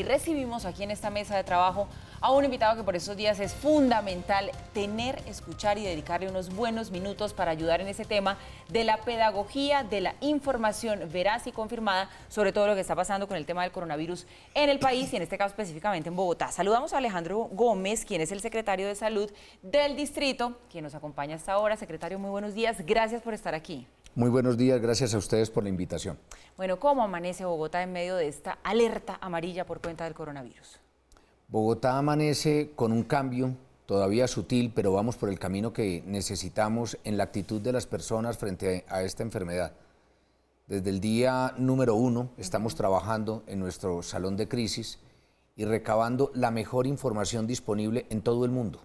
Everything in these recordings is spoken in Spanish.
Y recibimos aquí en esta mesa de trabajo a un invitado que por estos días es fundamental tener, escuchar y dedicarle unos buenos minutos para ayudar en ese tema de la pedagogía, de la información veraz y confirmada sobre todo lo que está pasando con el tema del coronavirus en el país y en este caso específicamente en Bogotá. Saludamos a Alejandro Gómez, quien es el secretario de Salud del distrito, quien nos acompaña hasta ahora. Secretario, muy buenos días. Gracias por estar aquí. Muy buenos días, gracias a ustedes por la invitación. Bueno, ¿cómo amanece Bogotá en medio de esta alerta amarilla por cuenta del coronavirus? Bogotá amanece con un cambio todavía sutil, pero vamos por el camino que necesitamos en la actitud de las personas frente a esta enfermedad. Desde el día número 1 estamos trabajando en nuestro salón de crisis y recabando la mejor información disponible en todo el mundo,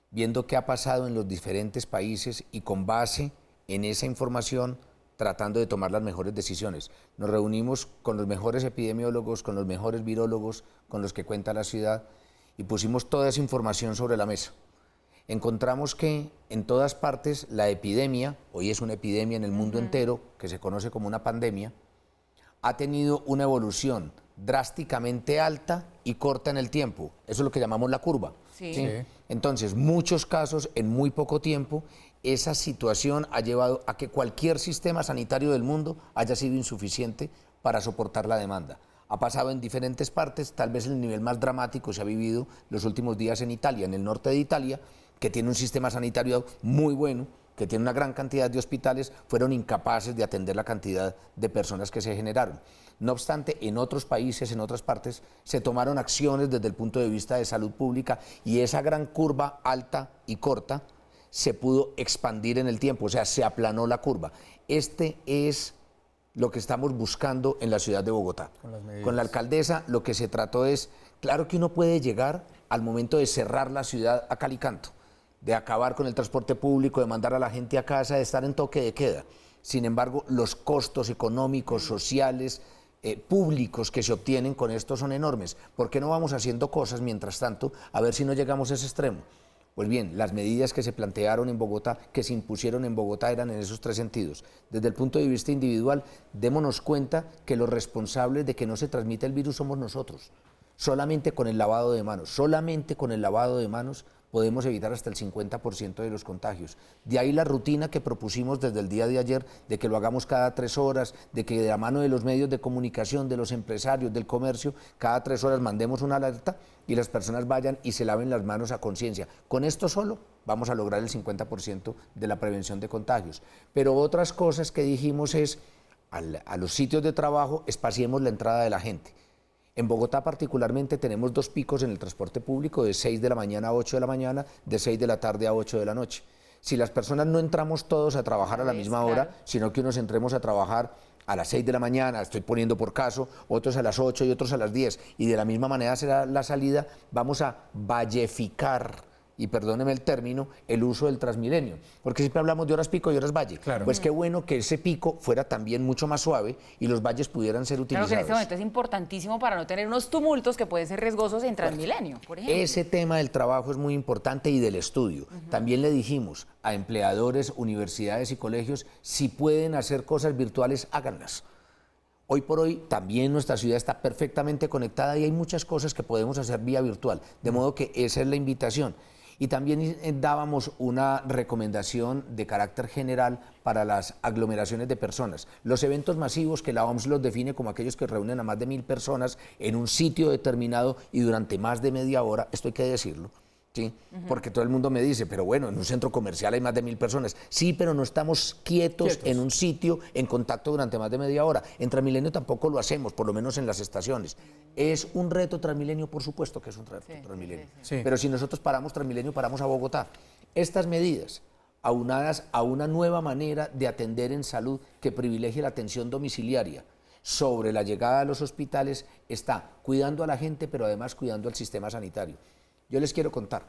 viendo qué ha pasado en los diferentes países y con base en esa información tratando de tomar las mejores decisiones. Nos reunimos con los mejores epidemiólogos, con los mejores virólogos, con los que cuenta la ciudad y pusimos toda esa información sobre la mesa. Encontramos que en todas partes la epidemia, hoy es una epidemia en el mundo entero, que se conoce como una pandemia, ha tenido una evolución drásticamente alta y corta en el tiempo. Eso es lo que llamamos la curva. Sí. ¿Sí? Entonces, muchos casos en muy poco tiempo. Esa situación ha llevado a que cualquier sistema sanitario del mundo haya sido insuficiente para soportar la demanda. Ha pasado en diferentes partes, tal vez el nivel más dramático se ha vivido los últimos días en Italia, en el norte de Italia, que tiene un sistema sanitario muy bueno, que tiene una gran cantidad de hospitales, fueron incapaces de atender la cantidad de personas que se generaron. No obstante, en otros países, en otras partes, se tomaron acciones desde el punto de vista de salud pública y esa gran curva alta y corta se pudo expandir en el tiempo, o sea, se aplanó la curva. Este es lo que estamos buscando en la ciudad de Bogotá. Con la alcaldesa lo que se trató es, claro que uno puede llegar al momento de cerrar la ciudad a cal y canto, de acabar con el transporte público, de mandar a la gente a casa, de estar en toque de queda. Sin embargo, los costos económicos, sociales, públicos que se obtienen con esto son enormes. ¿Por qué no vamos haciendo cosas mientras tanto a ver si no llegamos a ese extremo? Pues bien, las medidas que se plantearon en Bogotá, que se impusieron en Bogotá, eran en esos tres sentidos. Desde el punto de vista individual, démonos cuenta que los responsables de que no se transmita el virus somos nosotros. Solamente con el lavado de manos podemos evitar hasta el 50% de los contagios. De ahí la rutina que propusimos desde el día de ayer, de que lo hagamos cada 3 horas, de que de la mano de los medios de comunicación, de los empresarios, del comercio, cada 3 horas mandemos una alerta y las personas vayan y se laven las manos a conciencia. Con esto solo vamos a lograr el 50% de la prevención de contagios. Pero otras cosas que dijimos es, a los sitios de trabajo espaciemos la entrada de la gente. En Bogotá particularmente tenemos 2 picos en el transporte público, de 6 de la mañana a 8 de la mañana, de 6 de la tarde a 8 de la noche. Si las personas no entramos todos a trabajar a la misma hora, sino que unos entremos a trabajar a las 6 de la mañana, estoy poniendo por caso, otros a las 8 y otros a las 10, y de la misma manera será la salida, vamos a valleficar, y perdóneme el término, el uso del Transmilenio, porque siempre hablamos de horas pico y horas valle. Claro. Pues qué bueno que ese pico fuera también mucho más suave y los valles pudieran ser utilizados. Claro que en este momento es importantísimo para no tener unos tumultos que pueden ser riesgosos en Transmilenio, por ejemplo. Ese tema del trabajo es muy importante y del estudio. También le dijimos a empleadores, universidades y colegios, si pueden hacer cosas virtuales, háganlas. Hoy por hoy también nuestra ciudad está perfectamente conectada y hay muchas cosas que podemos hacer vía virtual, de modo que esa es la invitación. Y también dábamos una recomendación de carácter general para las aglomeraciones de personas. Los eventos masivos que la OMS los define como aquellos que reúnen a más de 1000 personas en un sitio determinado y durante más de media hora, esto hay que decirlo, ¿sí? Porque todo el mundo me dice, pero bueno, en un centro comercial hay más de 1000 personas. Sí, pero no estamos quietos en un sitio en contacto durante más de media hora. En Transmilenio tampoco lo hacemos, por lo menos en las estaciones. ¿Es un reto Transmilenio? Por supuesto que es un reto Transmilenio. Sí. Pero si nosotros paramos Transmilenio, paramos a Bogotá. Estas medidas, aunadas a una nueva manera de atender en salud que privilegie la atención domiciliaria sobre la llegada a los hospitales, está cuidando a la gente, pero además cuidando al sistema sanitario. Yo les quiero contar,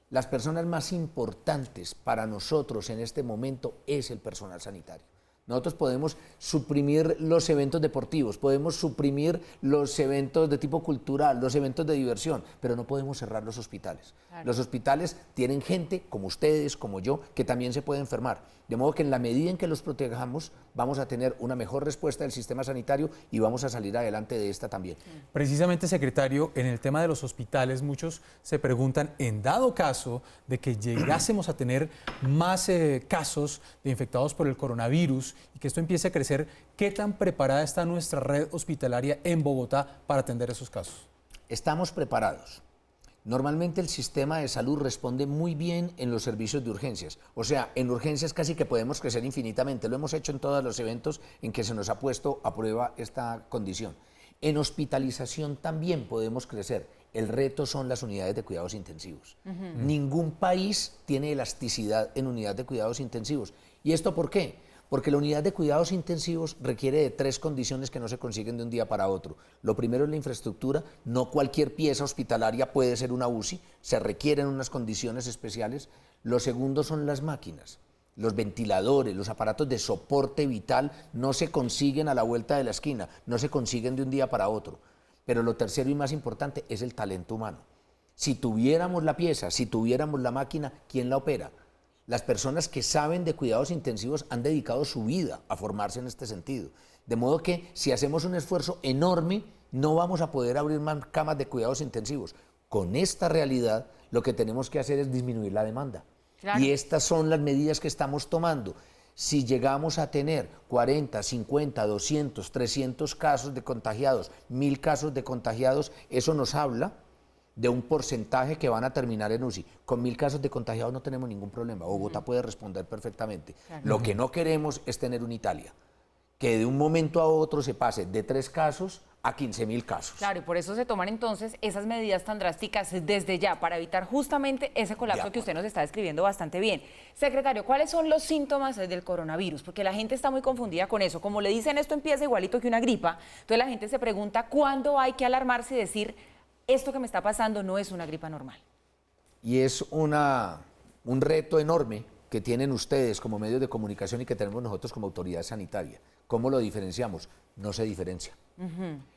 las personas más importantes para nosotros en este momento es el personal sanitario. Nosotros podemos suprimir los eventos deportivos, podemos suprimir los eventos de tipo cultural, los eventos de diversión, pero no podemos cerrar los hospitales. Claro. Los hospitales tienen gente como ustedes, como yo, que también se puede enfermar. De modo que en la medida en que los protejamos, vamos a tener una mejor respuesta del sistema sanitario y vamos a salir adelante de esta también. Precisamente, secretario, en el tema de los hospitales, muchos se preguntan, en dado caso de que llegásemos a tener más casos de infectados por el coronavirus y que esto empiece a crecer, ¿qué tan preparada está nuestra red hospitalaria en Bogotá para atender esos casos? Estamos preparados. Normalmente el sistema de salud responde muy bien en los servicios de urgencias. O sea, en urgencias casi que podemos crecer infinitamente. Lo hemos hecho en todos los eventos en que se nos ha puesto a prueba esta condición. En hospitalización también podemos crecer. El reto son las unidades de cuidados intensivos. Ningún país tiene elasticidad en unidades de cuidados intensivos. ¿Y esto por qué? Porque la unidad de cuidados intensivos requiere de 3 condiciones que no se consiguen de un día para otro. Lo primero es la infraestructura. No cualquier pieza hospitalaria puede ser una UCI, se requieren unas condiciones especiales. Lo segundo son las máquinas. Los ventiladores, los aparatos de soporte vital no se consiguen a la vuelta de la esquina, no se consiguen de un día para otro. Pero lo tercero y más importante es el talento humano. Si tuviéramos la pieza, si tuviéramos la máquina, ¿quién la opera? Las personas que saben de cuidados intensivos han dedicado su vida a formarse en este sentido. De modo que si hacemos un esfuerzo enorme, no vamos a poder abrir más camas de cuidados intensivos. Con esta realidad, lo que tenemos que hacer es disminuir la demanda. Claro. Y estas son las medidas que estamos tomando. Si llegamos a tener 40, 50, 200, 300 casos de contagiados, 1000 casos de contagiados, eso nos habla de un porcentaje que van a terminar en UCI. Con 1000 casos de contagiados no tenemos ningún problema. Bogotá puede responder perfectamente. Claro. Lo que no queremos es tener una Italia, que de un momento a otro se pase de 3 casos a 15.000 casos. Claro, y por eso se toman entonces esas medidas tan drásticas desde ya, para evitar justamente ese colapso que usted nos está describiendo bastante bien. Secretario, ¿cuáles son los síntomas del coronavirus? Porque la gente está muy confundida con eso. Como le dicen, esto empieza igualito que una gripa. Entonces la gente se pregunta cuándo hay que alarmarse y decir, esto que me está pasando no es una gripa normal. Y es un reto enorme que tienen ustedes como medios de comunicación y que tenemos nosotros como autoridad sanitaria. ¿Cómo lo diferenciamos? No se diferencia.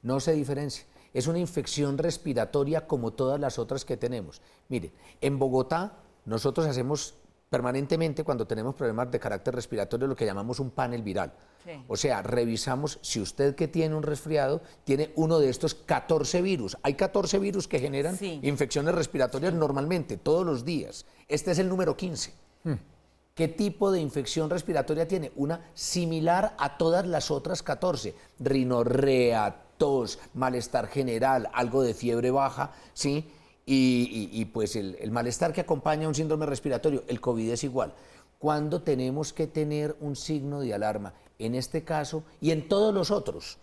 No se diferencia. Es una infección respiratoria como todas las otras que tenemos. Miren, en Bogotá nosotros hacemos permanentemente, cuando tenemos problemas de carácter respiratorio, lo que llamamos un panel viral. Sí. O sea, revisamos si usted que tiene un resfriado tiene uno de estos 14 virus. Hay 14 virus que generan infecciones respiratorias normalmente, todos los días. Este es el número 15. ¿Qué tipo de infección respiratoria tiene? Una similar a todas las otras 14. Rinorrea, tos, malestar general, algo de fiebre baja, ¿sí? Y pues el malestar que acompaña a un síndrome respiratorio, el COVID es igual. ¿Cuándo tenemos que tener un signo de alarma? En este caso y en todos los otros.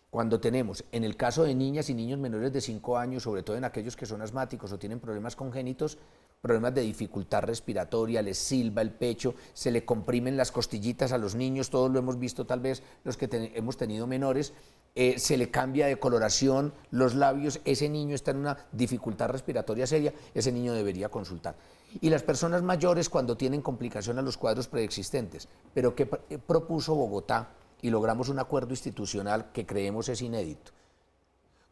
Cuando tenemos, en el caso de niñas y niños menores de 5 años, sobre todo en aquellos que son asmáticos o tienen problemas congénitos, problemas de dificultad respiratoria, les silba el pecho, se le comprimen las costillitas a los niños, todos lo hemos visto tal vez los que hemos tenido menores, se le cambia de coloración los labios, ese niño está en una dificultad respiratoria seria, ese niño debería consultar. Y las personas mayores cuando tienen complicación a los cuadros preexistentes. Pero ¿qué propuso Bogotá? Y logramos un acuerdo institucional que creemos es inédito.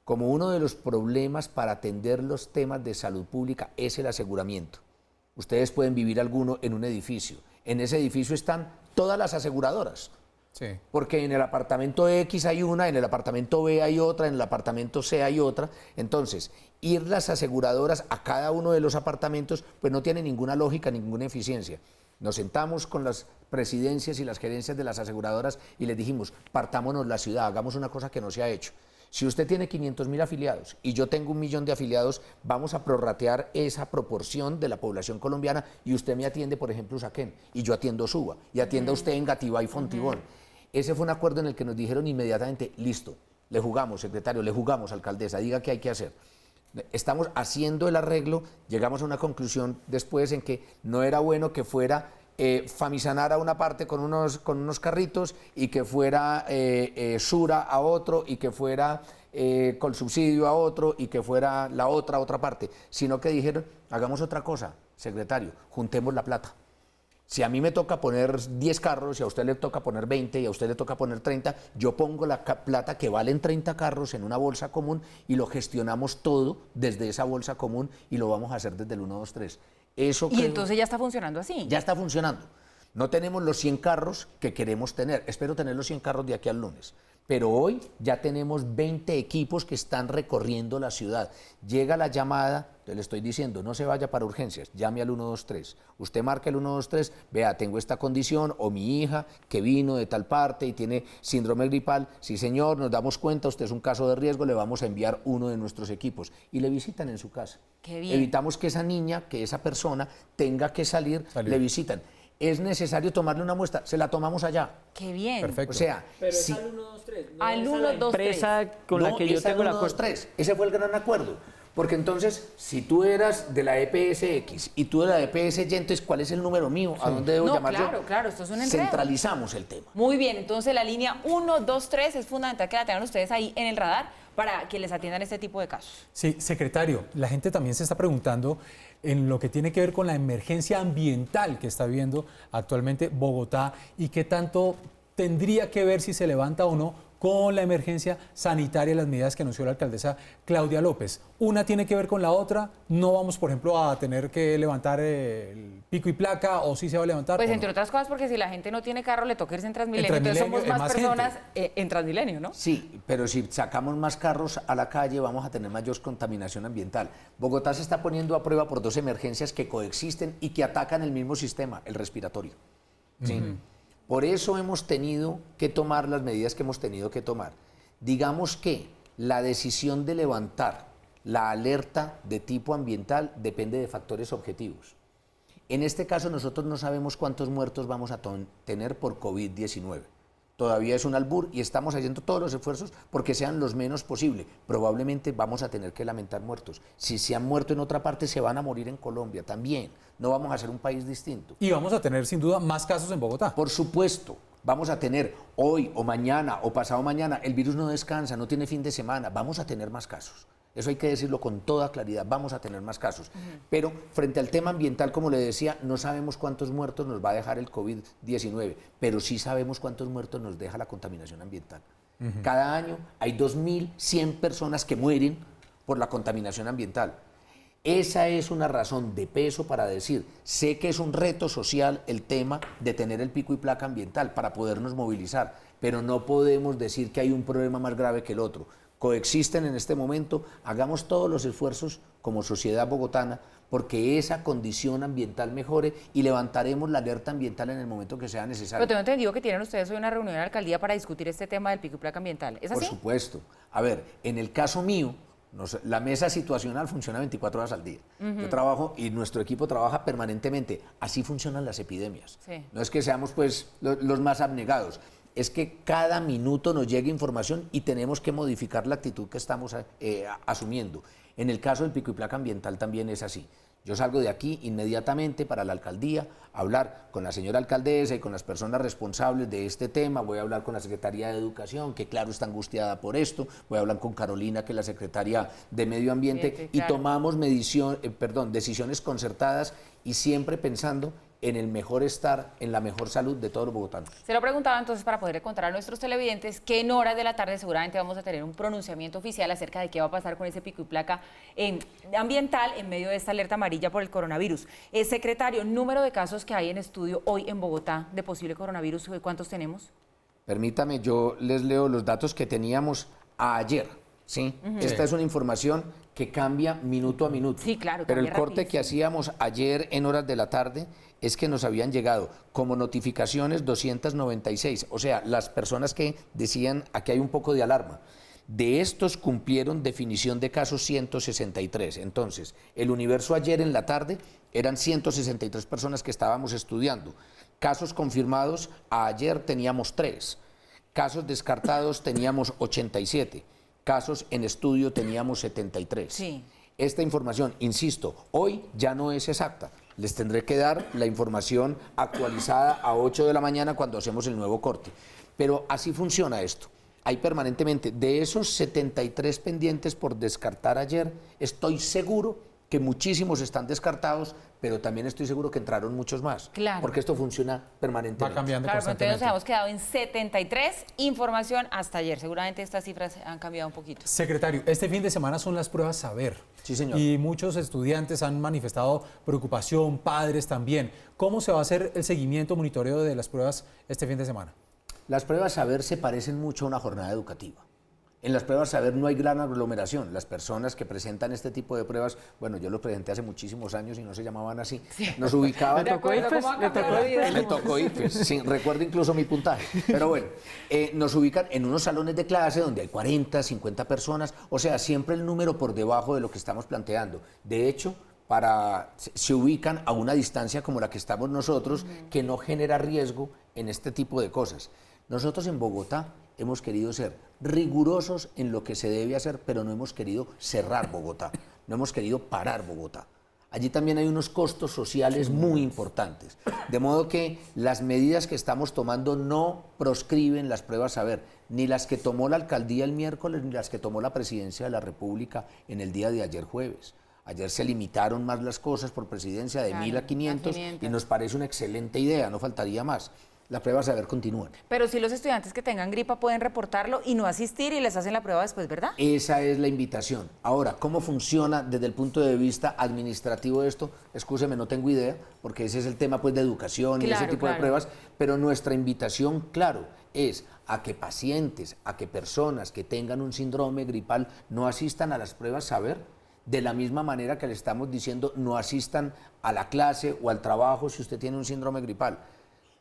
Como uno de los problemas para atender los temas de salud pública es el aseguramiento. Ustedes pueden vivir alguno en un edificio. En ese edificio están todas las aseguradoras. Sí. Porque en el apartamento X hay una, en el apartamento B hay otra, en el apartamento C hay otra. Entonces, ir las aseguradoras a cada uno de los apartamentos, pues no tiene ninguna lógica, ninguna eficiencia. Nos sentamos con las presidencias y las gerencias de las aseguradoras y les dijimos, partámonos la ciudad, hagamos una cosa que no se ha hecho. Si usted tiene 500.000 afiliados y yo tengo 1 millón de afiliados, vamos a prorratear esa proporción de la población colombiana y usted me atiende, por ejemplo, Usaquén, y yo atiendo Suba, y atienda usted en Gativá y Fontibón. Ese fue un acuerdo en el que nos dijeron inmediatamente, listo, le jugamos, secretario, le jugamos, alcaldesa, diga qué hay que hacer. Estamos haciendo el arreglo, llegamos a una conclusión después en que no era bueno que fuera Famisanar a una parte con unos carritos y que fuera Sura a otro y que fuera Colsubsidio a otro y que fuera la otra parte, sino que dijeron, hagamos otra cosa, secretario, juntemos la plata. Si a mí me toca poner 10 carros y a usted le toca poner 20 y a usted le toca poner 30, yo pongo la plata que valen 30 carros en una bolsa común y lo gestionamos todo desde esa bolsa común y lo vamos a hacer desde el 123. Eso Y entonces ya está funcionando así. ya está funcionando. No tenemos los 100 carros que queremos tener. Espero tener los 100 carros de aquí al lunes. Pero hoy ya tenemos 20 equipos que están recorriendo la ciudad. Llega la llamada, le estoy diciendo, no se vaya para urgencias, llame al 123. Usted marca el 123, vea, tengo esta condición, o mi hija que vino de tal parte y tiene síndrome gripal. Sí, señor, nos damos cuenta, usted es un caso de riesgo, le vamos a enviar uno de nuestros equipos. Y le visitan en su casa. Qué bien. Evitamos que esa niña, que esa persona tenga que salir. Le visitan. ¿Es necesario tomarle una muestra? Se la tomamos allá. Qué bien. O Perfecto. sea, Pero si, es al 123. No Al es a la 123. empresa con no, la que yo es al tengo la 123. Ese fue el gran acuerdo. Porque entonces, si tú eras de la EPS-X y tú de la EPS-Y, entonces, ¿cuál es el número mío? ¿A dónde debo No, llamar claro, yo? claro, esto es un enredo. Centralizamos el tema. Muy bien, entonces la línea 123 es fundamental que la tengan ustedes ahí en el radar para que les atiendan este tipo de casos. Sí, secretario, la gente también se está preguntando en lo que tiene que ver con la emergencia ambiental que está viviendo actualmente Bogotá y qué tanto tendría que ver si se levanta o no con la emergencia sanitaria y las medidas que anunció la alcaldesa Claudia López. Una tiene que ver con la otra, no vamos, por ejemplo, a tener que levantar el pico y placa o sí se va a levantar. Pues ¿o entre no? otras cosas porque si la gente no tiene carro le toca irse en Transmilenio, En entonces Transmilenio somos más es más personas en Transmilenio, ¿no? Sí, pero si sacamos más carros a la calle vamos a tener mayor contaminación ambiental. Bogotá se está poniendo a prueba por dos emergencias que coexisten y que atacan el mismo sistema, el respiratorio. ¿Sí? Por eso hemos tenido que tomar las medidas que hemos tenido que tomar. Digamos que la decisión de levantar la alerta de tipo ambiental depende de factores objetivos. En este caso nosotros no sabemos cuántos muertos vamos a tener por COVID-19. Todavía es un albur y estamos haciendo todos los esfuerzos porque sean los menos posible. Probablemente vamos a tener que lamentar muertos. Si se han muerto en otra parte, se van a morir en Colombia también. No vamos a ser un país distinto. Y vamos a tener sin duda más casos en Bogotá. Por supuesto, vamos a tener hoy o mañana o pasado mañana, el virus no descansa, no tiene fin de semana, vamos a tener más casos. Eso hay que decirlo con toda claridad, vamos a tener más casos. Pero frente al tema ambiental, como le decía, no sabemos cuántos muertos nos va a dejar el COVID-19, pero sí sabemos cuántos muertos nos deja la contaminación ambiental. Cada año hay 2.100 personas que mueren por la contaminación ambiental. Esa es una razón de peso para decir, sé que es un reto social el tema de tener el pico y placa ambiental para podernos movilizar, pero no podemos decir que hay un problema más grave que el otro. Coexisten en este momento, hagamos todos los esfuerzos como sociedad bogotana porque esa condición ambiental mejore y levantaremos la alerta ambiental en el momento que sea necesario. Pero tengo entendido que tienen ustedes hoy una reunión en la alcaldía para discutir este tema del pico y placa ambiental. ¿Es así? Por supuesto. A ver, en el caso mío, la mesa situacional funciona 24 horas al día. Yo trabajo y nuestro equipo trabaja permanentemente. Así funcionan las epidemias. Sí. No es que seamos pues los más abnegados. Es que cada minuto nos llega información y tenemos que modificar la actitud que estamos asumiendo. En el caso del pico y placa ambiental también es así. Yo salgo de aquí inmediatamente para la alcaldía a hablar con la señora alcaldesa y con las personas responsables de este tema. Voy a hablar con la Secretaría de Educación, que claro está angustiada por esto. Voy a hablar con Carolina, que es la Secretaria de Medio Ambiente, y claro. tomamos decisiones concertadas y siempre pensando en el mejor estar, en la mejor salud de todos los bogotanos. Se lo preguntaba entonces para poderle contar a nuestros televidentes que en horas de la tarde seguramente vamos a tener un pronunciamiento oficial acerca de qué va a pasar con ese pico y placa ambiental en medio de esta alerta amarilla por el coronavirus. Secretario, número de casos que hay en estudio hoy en Bogotá de posible coronavirus, ¿cuántos tenemos? Permítame, yo les leo los datos que teníamos ayer. ¿Sí? Esta es una información que cambia minuto a minuto. Sí, claro, pero el cambia corte que hacíamos ayer en horas de la tarde es que nos habían llegado como notificaciones 296, o sea, las personas que decían aquí hay un poco de alarma. De estos cumplieron definición de casos 163. Entonces, el universo ayer en la tarde eran 163 personas que estábamos estudiando. Casos confirmados, ayer teníamos 3. Casos descartados teníamos 87. Casos en estudio teníamos 73. Sí. Esta información, insisto, hoy ya no es exacta. Les tendré que dar la información actualizada a 8 de la mañana cuando hacemos el nuevo corte. Pero así funciona esto. Hay permanentemente, de esos 73 pendientes por descartar ayer, estoy seguro que que muchísimos están descartados, pero también estoy seguro que entraron muchos más. Claro. Porque esto funciona permanentemente. Va cambiando Claro, pero entonces nos constantemente. habíamos quedado en 73, información hasta ayer. Seguramente estas cifras han cambiado un poquito. Secretario, este fin de semana son las pruebas Saber. Sí, señor. Y muchos estudiantes han manifestado preocupación, padres también. ¿Cómo se va a hacer el seguimiento, monitoreo de las pruebas este fin de semana? Las pruebas Saber se parecen mucho a una jornada educativa. En las pruebas Saber no hay gran aglomeración. Las personas que presentan este tipo de pruebas, bueno, yo lo presenté hace muchísimos años y no se llamaban así. Nos ubicaban... ¿De acuerdo? ¿Cómo ha cambiado la vida? Me tocó ir, pues, sí, recuerdo incluso mi puntaje. Pero bueno, nos ubican en unos salones de clase donde hay 40, 50 personas, o sea, siempre el número por debajo de lo que estamos planteando. De hecho, se ubican a una distancia como la que estamos nosotros, que no genera riesgo en este tipo de cosas. Nosotros en Bogotá hemos querido ser rigurosos en lo que se debe hacer, pero no hemos querido cerrar Bogotá, no hemos querido parar Bogotá. Allí también hay unos costos sociales muy importantes, de modo que las medidas que estamos tomando no proscriben las pruebas Saber, ni las que tomó la alcaldía el miércoles, ni las que tomó la presidencia de la República en el día de ayer jueves. Ayer se limitaron más las cosas por presidencia de Claro, 1.000 a 500 a 500. y nos parece una excelente idea, no faltaría más. Las pruebas Saber continúan. Pero si los estudiantes que tengan gripa pueden reportarlo y no asistir y les hacen la prueba después, ¿verdad? Esa es la invitación. Ahora, ¿cómo funciona desde el punto de vista administrativo esto? Excúseme, no tengo idea, porque ese es el tema pues, de educación y ese Claro, tipo de claro. pruebas, pero nuestra invitación, claro, es a que pacientes, a que personas que tengan un síndrome gripal no asistan a las pruebas Saber, de la misma manera que le estamos diciendo no asistan a la clase o al trabajo si usted tiene un síndrome gripal.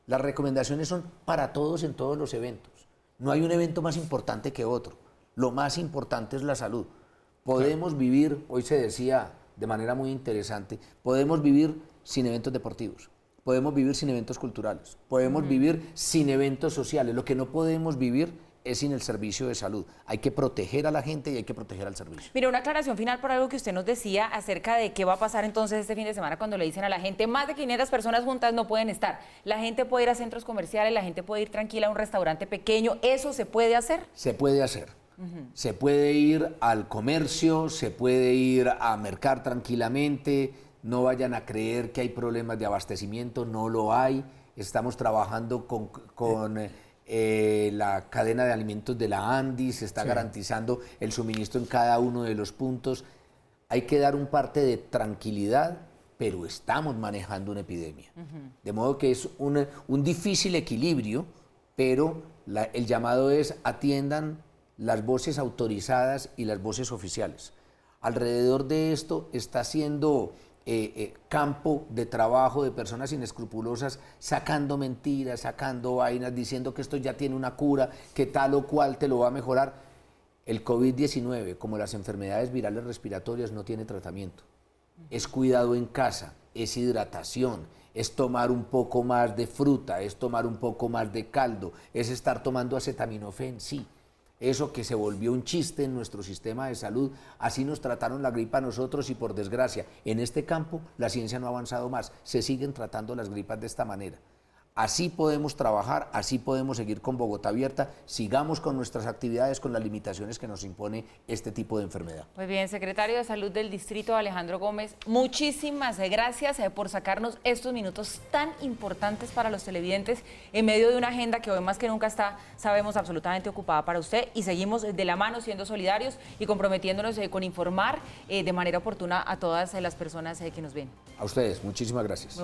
Las recomendaciones son para todos en todos los eventos. No hay un evento más importante que otro. Lo más importante es la salud. Podemos vivir, hoy se decía de manera muy interesante, podemos vivir sin eventos deportivos, podemos vivir sin eventos culturales, podemos vivir sin eventos sociales. Lo que no podemos vivir es sin el servicio de salud. Hay que proteger a la gente y hay que proteger al servicio. Mira, una aclaración final por algo que usted nos decía acerca de qué va a pasar entonces este fin de semana cuando le dicen a la gente más de 500 personas juntas no pueden estar. La gente puede ir a centros comerciales, la gente puede ir tranquila a un restaurante pequeño. ¿Eso se puede hacer? Se puede hacer. Se puede ir al comercio, se puede ir a mercar tranquilamente. No vayan a creer que hay problemas de abastecimiento, no lo hay. Estamos trabajando con la cadena de alimentos de la ANDI, se está garantizando el suministro en cada uno de los puntos. Hay que dar un parte de tranquilidad, pero estamos manejando una epidemia. De modo que es un difícil equilibrio, pero el llamado es atiendan las voces autorizadas y las voces oficiales. Alrededor de esto está siendo campo de trabajo de personas inescrupulosas sacando mentiras, sacando vainas, diciendo que esto ya tiene una cura, que tal o cual te lo va a mejorar. El COVID-19, como las enfermedades virales respiratorias, no tiene tratamiento. Es cuidado en casa, es hidratación, es tomar un poco más de fruta, es tomar un poco más de caldo, es estar tomando acetaminofén, sí. Eso que se volvió un chiste en nuestro sistema de salud, así nos trataron la gripa a nosotros y por desgracia, en este campo la ciencia no ha avanzado más, se siguen tratando las gripas de esta manera. Así podemos trabajar, así podemos seguir con Bogotá abierta, sigamos con nuestras actividades, con las limitaciones que nos impone este tipo de enfermedad. Muy bien, secretario de Salud del Distrito, Alejandro Gómez, muchísimas gracias por sacarnos estos minutos tan importantes para los televidentes en medio de una agenda que hoy más que nunca está, sabemos, absolutamente ocupada para usted y seguimos de la mano siendo solidarios y comprometiéndonos con informar de manera oportuna a todas las personas que nos ven. A ustedes, muchísimas gracias.